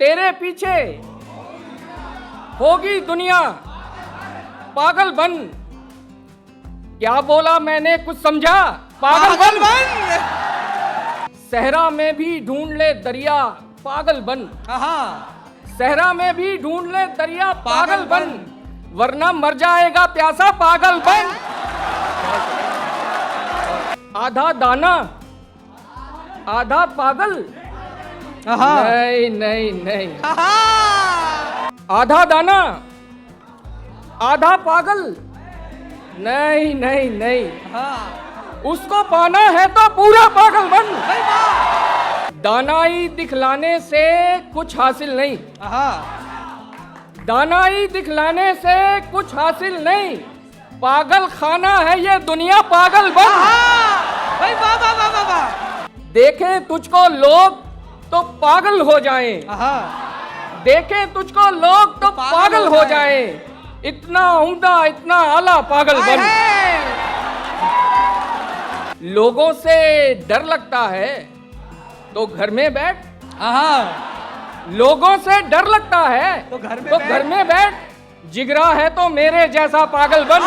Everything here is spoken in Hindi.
तेरे पीछे होगी दुनिया पागल बन। क्या बोला मैंने, कुछ समझा? पागल बन। सहरा में भी ढूंढ ले दरिया पागल बन। सहरा में भी ढूंढ ले दरिया पागल बन, वरना मर जाएगा प्यासा पागल बन। आधा दाना आधा पागल, नहीं नहीं नहीं। आधा दाना आधा पागल, नहीं नहीं नहीं। उसको पाना है तो पूरा पागल बन। दानाई दिखलाने से कुछ हासिल नहीं, दानाई दिखलाने से कुछ हासिल नहीं। पागल खाना है ये दुनिया पागल बन। देखें तुझको लोग तो पागल हो जाएं, देखें तुझको लोग तो पागल हो जाएं। इतना उम्दा इतना आला पागल बन। लोगों से डर लगता है तो घर में बैठ। लोगों से डर लगता है तो घर में बैठ। जिगरा है तो मेरे जैसा पागल बन।